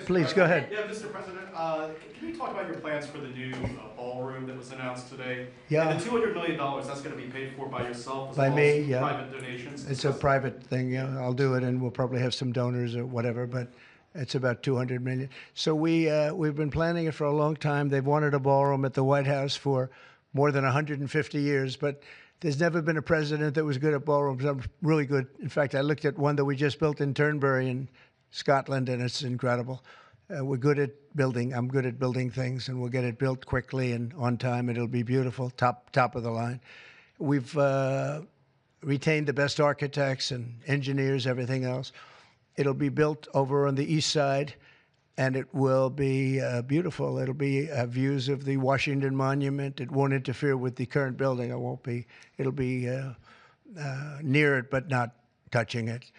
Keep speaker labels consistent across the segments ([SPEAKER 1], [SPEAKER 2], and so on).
[SPEAKER 1] Please, go ahead.
[SPEAKER 2] Yeah, Mr. President, can you talk about your plans for the new ballroom that was announced today?
[SPEAKER 1] Yeah.
[SPEAKER 2] And the $200 million, that's going to be paid for by yourself as
[SPEAKER 1] By
[SPEAKER 2] well
[SPEAKER 1] me,
[SPEAKER 2] as
[SPEAKER 1] yeah.
[SPEAKER 2] private donations?
[SPEAKER 1] It's a private thing, yeah. I'll do it, and we'll probably have some donors or whatever, but it's about $200 million. So we've been planning it for a long time. They've wanted a ballroom at the White House for more than 150 years, but there's never been a president that was good at ballrooms. I'm really good. In fact, I looked at one that we just built in Turnberry in Scotland, and it's incredible. We're good at building. I'm good at building things, and we'll get it built quickly and on time. It'll be beautiful, top of the line. We've retained the best architects and engineers, everything else. It'll be built over on the east side, and it will be beautiful. It'll be views of the Washington Monument. It won't interfere with the current building. It'll be near it, but not touching it,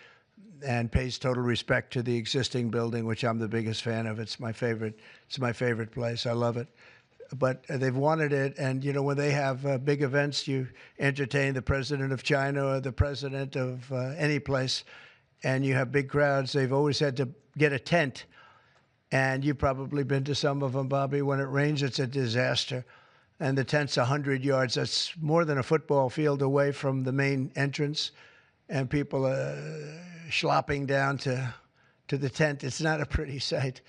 [SPEAKER 1] and pays total respect to the existing building, which I'm the biggest fan of. It's my favorite. It's my favorite place. I love it. But they've wanted it, and you know, when they have big events, you entertain the president of China or the president of any place, and you have big crowds. They've always had to get a tent, and you've probably been to some of them, Bobby. When it rains, it's a disaster, and the tent's 100 yards. That's more than a football field away from the main entrance, and people are schlopping down to the tent. It's not a pretty sight.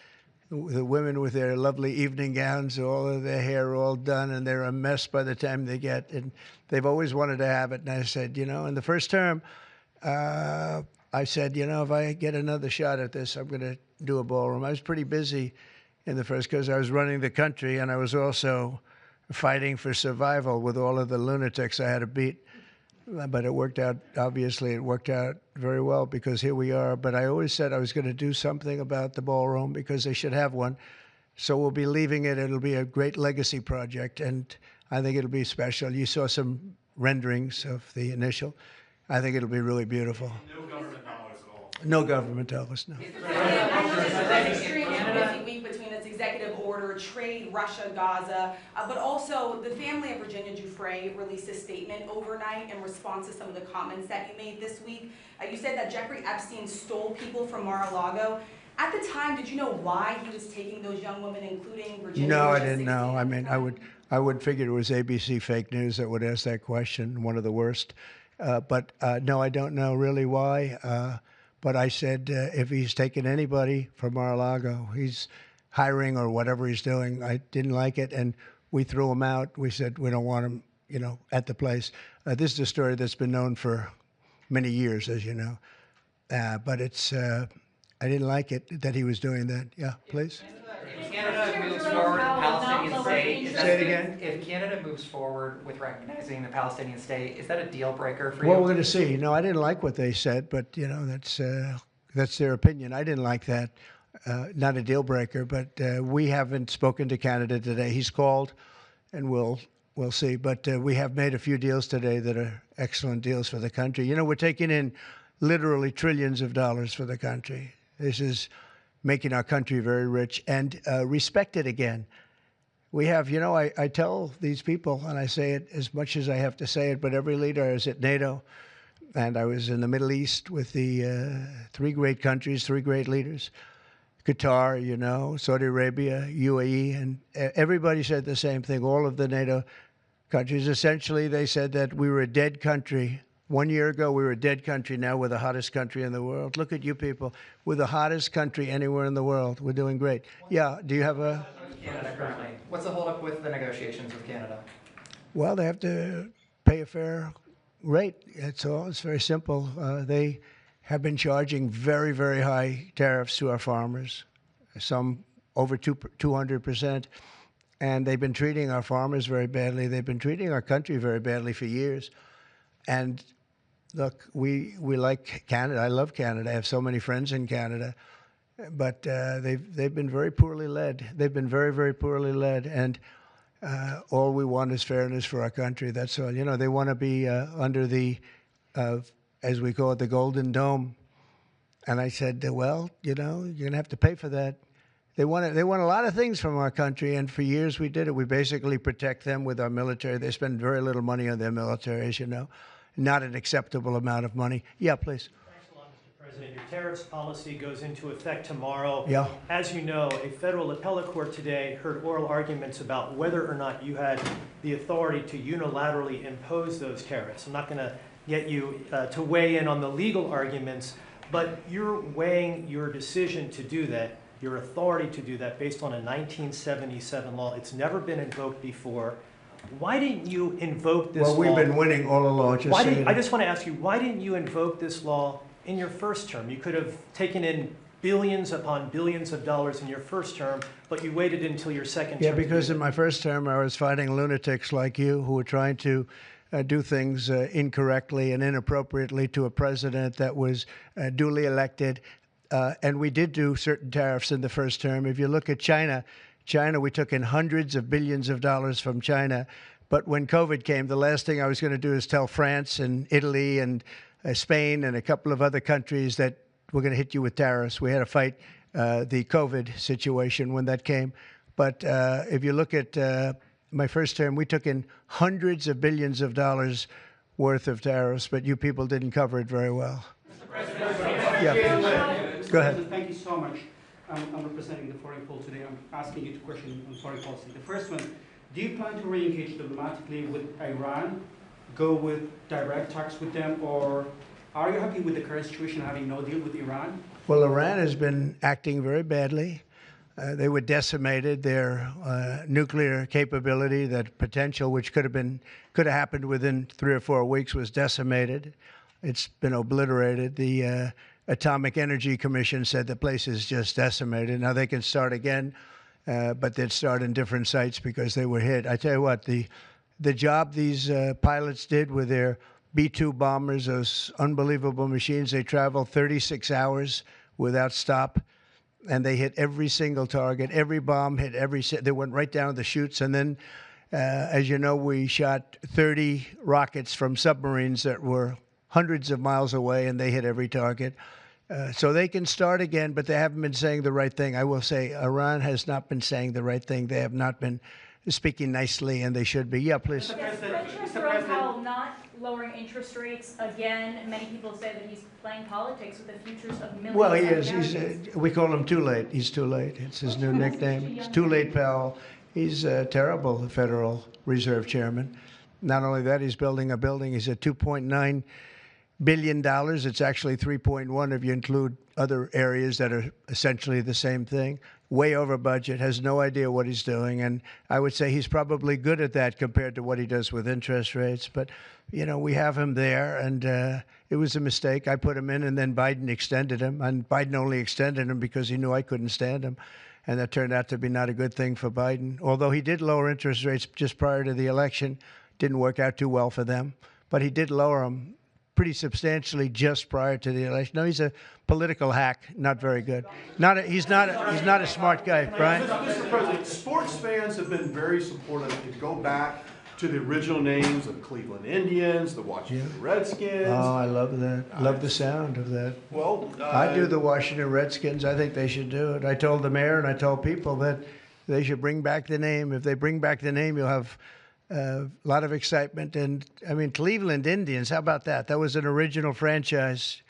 [SPEAKER 1] The women with their lovely evening gowns, all of their hair all done, and they're a mess by the time they get. And they've always wanted to have it. And I said, you know, in the first term, I said, you know, if I get another shot at this, I'm going to do a ballroom. I was pretty busy in the first because I was running the country, and I was also fighting for survival with all of the lunatics I had to beat. But it worked out, obviously, it worked out very well because here we are. But I always said I was going to do something about the ballroom because they should have one. So we'll be leaving it. It'll be a great legacy project, and I think it'll be special. You saw some renderings of the initial. I think it'll be really beautiful.
[SPEAKER 2] No government dollars at all.
[SPEAKER 1] No government dollars, no.
[SPEAKER 3] Week between its executive order, trade, Russia, Gaza, but also the family of Virginia Giuffre released a statement overnight in response to some of the comments that you made this week. You said that Jeffrey Epstein stole people from Mar-a-Lago. At the time, did you know why he was taking those young women, including Virginia?
[SPEAKER 1] No, I didn't know. I mean, I would figure it was ABC fake news that would ask that question, one of the worst. But no, I don't know really why. But I said, if he's taking anybody from Mar-a-Lago, he's hiring or whatever he's doing. I didn't like it, and we threw him out. We said we don't want him, you know, at the place. This is a story that's been known for many years, as you know. But it's, I didn't like it that he was doing that. Yeah, please.
[SPEAKER 4] If Canada moves forward with the Palestinian state,
[SPEAKER 1] Say it again.
[SPEAKER 4] If Canada moves forward with recognizing the Palestinian state, is that a deal breaker for you?
[SPEAKER 1] Well, we're going to see. No, I didn't like what they said, but you know, that's their opinion. I didn't like that. Not a deal breaker, but we haven't spoken to Canada today. He's called, and we'll see. But we have made a few deals today that are excellent deals for the country. You know, we're taking in literally trillions of dollars for the country. This is making our country very rich and respected again. We have, you know, I tell these people, and I say it as much as I have to say it, but every leader, I was at NATO, and I was in the Middle East with the three great countries, three great leaders, Qatar, you know, Saudi Arabia, UAE, and everybody said the same thing. All of the NATO countries, essentially, they said that we were a dead country. 1 year ago, we were a dead country. Now we're the hottest country in the world. Look at you people. We're the hottest country anywhere in the world. We're doing great. Yeah, do you have a...
[SPEAKER 4] Canada currently. What's the holdup with the negotiations with Canada?
[SPEAKER 1] Well, they have to pay a fair rate. It's all. It's very simple. They have been charging very, very high tariffs to our farmers, some over 200%. And they've been treating our farmers very badly. They've been treating our country very badly for years. And look, we like Canada. I love Canada. I have so many friends in Canada. But they've been very poorly led. They've been very, very poorly led. And all we want is fairness for our country. That's all. You know, they want to be under the, as we call it, the Golden Dome. And I said, well, you know, you're going to have to pay for that. They want a lot of things from our country, and for years we did it. We basically protect them with our military. They spend very little money on their military, as you know. Not an acceptable amount of money. Yeah, please.
[SPEAKER 5] Thanks a lot, Mr. President, your tariffs policy goes into effect tomorrow.
[SPEAKER 1] Yeah.
[SPEAKER 5] As you know, a federal appellate court today heard oral arguments about whether or not you had the authority to unilaterally impose those tariffs. I'm not going to get you to weigh in on the legal arguments, but you're weighing your decision to do that, your authority to do that, based on a 1977 law. It's never been invoked before. Why didn't you invoke this law?
[SPEAKER 1] Well, we've been winning all along.
[SPEAKER 5] I just want to ask you, why didn't you invoke this law in your first term? You could have taken in billions upon billions of dollars in your first term, but you waited until your second term.
[SPEAKER 1] Yeah, because in my first term, I was fighting lunatics like you who were trying to do things incorrectly and inappropriately to a president that was duly elected. And we did do certain tariffs in the first term. If you look at China, we took in hundreds of billions of dollars from China. But when COVID came, the last thing I was going to do is tell France and Italy and Spain and a couple of other countries that we're going to hit you with tariffs. We had to fight the COVID situation when that came. But if you look at my first term, we took in hundreds of billions of dollars worth of tariffs, but you people didn't cover it very well. Yeah, go ahead.
[SPEAKER 6] Thank you so much. I'm representing the foreign poll today. I'm asking you two questions on foreign policy. The first one, do you plan to re-engage diplomatically with Iran, go with direct talks with them, or are you happy with the current situation, having no deal with Iran?
[SPEAKER 1] Well, Iran has been acting very badly. They were decimated. Their nuclear capability, that potential, which could have happened within 3 or 4 weeks, was decimated. It's been obliterated. The Atomic Energy Commission said the place is just decimated. Now they can start again, but they'd start in different sites because they were hit. I tell you what, the job these pilots did with their B-2 bombers, those unbelievable machines, they traveled 36 hours without stop, and they hit every single target. Every bomb hit they went right down the chutes. And then, as you know, we shot 30 rockets from submarines that were hundreds of miles away, and they hit every target. So they can start again, but they haven't been saying the right thing. I will say Iran has not been saying the right thing. They have not been speaking nicely, and they should be. Yeah, please.
[SPEAKER 7] Yes, President Powell not lowering interest rates again. Many people say that he's playing politics with the futures of millions.
[SPEAKER 1] Well, he
[SPEAKER 7] of
[SPEAKER 1] is.
[SPEAKER 7] Americans.
[SPEAKER 1] We call him Too Late. He's too late. It's his new nickname. It's Too Late, Powell. He's a terrible Federal Reserve Chairman. Not only that, he's building a building. He's at $2.9 billion. It's actually 3.1 if you include other areas that are essentially the same thing. Way over budget, has no idea what he's doing. And I would say he's probably good at that compared to what he does with interest rates. But, you know, we have him there, and it was a mistake. I put him in, and then Biden extended him. And Biden only extended him because he knew I couldn't stand him. And that turned out to be not a good thing for Biden. Although he did lower interest rates just prior to the election. Didn't work out too well for them. But he did lower them pretty substantially just prior to the election. No, he's a political hack, not very good. He's not a smart guy, Brian.
[SPEAKER 8] Mr. President, sports fans have been very supportive to go back to the original names of Cleveland Indians, the Washington Redskins.
[SPEAKER 1] Oh, I love that. Love the sound of that.
[SPEAKER 8] Well,
[SPEAKER 1] I do the Washington Redskins. I think they should do it. I told the mayor and I told people that they should bring back the name. If they bring back the name, you'll have a lot of excitement. And, I mean, Cleveland Indians, how about that? That was an original franchise,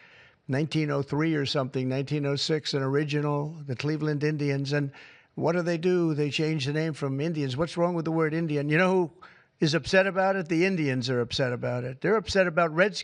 [SPEAKER 1] 1903 or something, 1906, an original, the Cleveland Indians. And what do? They changed the name from Indians. What's wrong with the word Indian? You know who is upset about it? The Indians are upset about it. They're upset about Redskins.